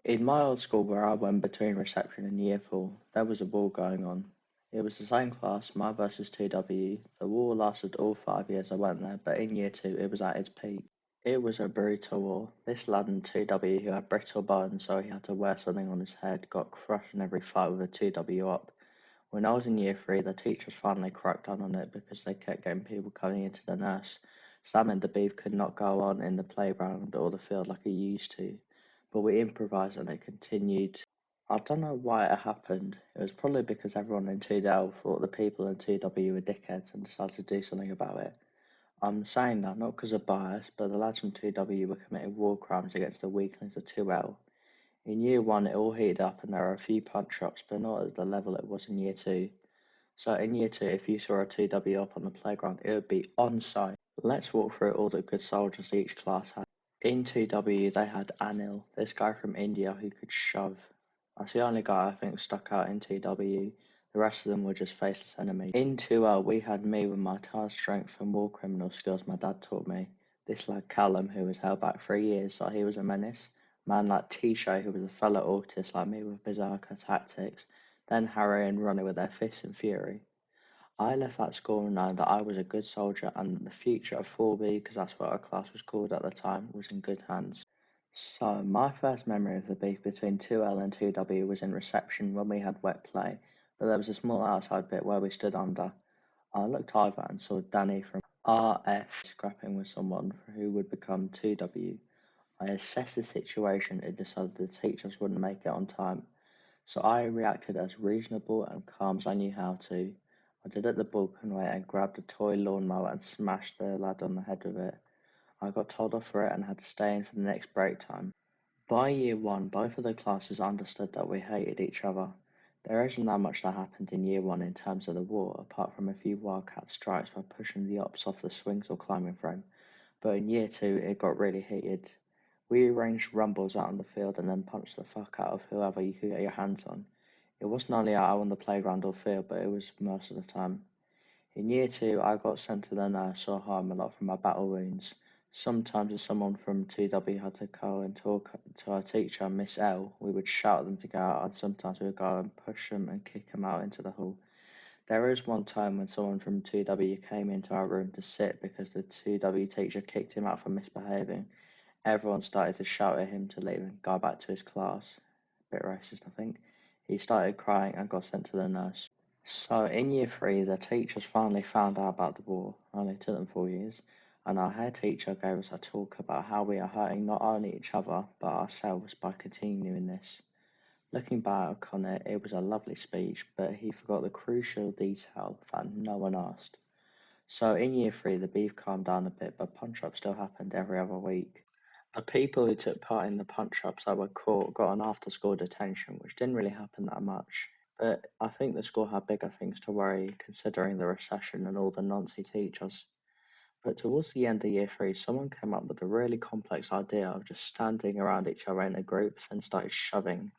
In my old school where I went between reception and year four, there was a war going on. It was the same class, my versus 2W. The war lasted all 5 years I went there, but in year two it was at its peak. It was a brutal war. This lad in 2W who had brittle bones, so he had to wear something on his head, got crushed in every fight with a 2W up. When I was in year three, the teachers finally cracked down on it because they kept getting people coming into the nurse. Sam and the beef could not go on in the playground or the field like it used to, but we improvised and it continued. I don't know why it happened. It was probably because everyone in 2L thought the people in 2W were dickheads and decided to do something about it. I'm saying that not because of bias, but the lads from 2W were committing war crimes against the weaklings of 2L. In year one, it all heated up and there were a few punch ups, but not at the level it was in year two. So in year two, if you saw a 2W up on the playground, it would be on site. Let's walk through all the good soldiers each class had. In 2W, they had Anil, this guy from India who could shove. That's the only guy I think stuck out in 2W. The rest of them were just faceless enemies. In 2L, we had me with my tire strength and war criminal skills my dad taught me. This lad Callum, who was held back 3 years, so he was a menace. Man like T-Shay, who was a fellow autist like me with berserker tactics. Then Harry and Ronnie with their fists and fury. I left that school knowing that I was a good soldier and the future of 4B, because that's what our class was called at the time, was in good hands. So, my first memory of the beef between 2L and 2W was in reception when we had wet play, but there was a small outside bit where we stood under. I looked over and saw Danny from RF scrapping with someone who would become 2W. I assessed the situation and decided the teachers wouldn't make it on time. So I reacted as reasonable and calm as I knew how to. I did it the Balkan way and grabbed a toy lawnmower and smashed the lad on the head with it. I got told off for it and had to stay in for the next break time. By year one, both of the classes understood that we hated each other. There isn't that much that happened in year one in terms of the war, apart from a few wildcat strikes by pushing the ops off the swings or climbing frame. But in year two, it got really heated. We arranged rumbles out on the field and then punched the fuck out of whoever you could get your hands on. It wasn't only out on the playground or field, but it was most of the time. In year two, I got sent to the nurse or home a lot from my battle wounds. Sometimes if someone from 2W had to go and talk to our teacher, Miss L, we would shout at them to go out, and sometimes we would go and push them and kick them out into the hall. There is one time when someone from 2W came into our room to sit because the 2W teacher kicked him out for misbehaving. Everyone started to shout at him to leave and go back to his class. Bit racist, I think. He started crying and got sent to the nurse. So in year three, the teachers finally found out about the war. Only took them 4 years. And our head teacher gave us a talk about how we are hurting not only each other, but ourselves by continuing this. Looking back on it, it was a lovely speech, but he forgot the crucial detail that no one asked. So in year three, the beef calmed down a bit, but punch-ups still happened every other week. The people who took part in the punch-ups that were caught got an after-school detention, which didn't really happen that much. But I think the school had bigger things to worry, considering the recession and all the Nazi teachers. But towards the end of year three, someone came up with a really complex idea of just standing around each other in a group and started shoving.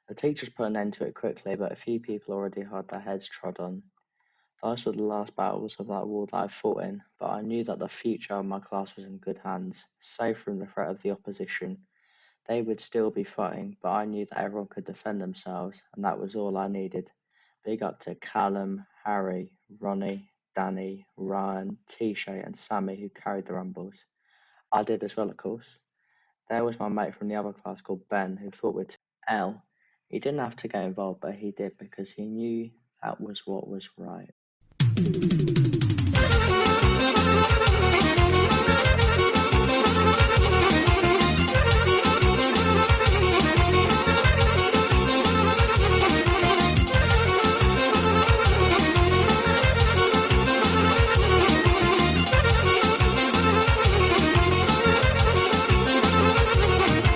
The teachers put an end to it quickly, but a few people already had their heads trod on. Those were the last battles of that war that I fought in, but I knew that the future of my class was in good hands, safe from the threat of the opposition. They would still be fighting, but I knew that everyone could defend themselves, and that was all I needed. Big up to Callum, Harry, Ronnie, Danny, Ryan, T-Shay, and Sammy who carried the rumbles. I did as well, of course. There was my mate from the other class called Ben who fought with L. He didn't have to get involved, but he did because he knew that was what was right.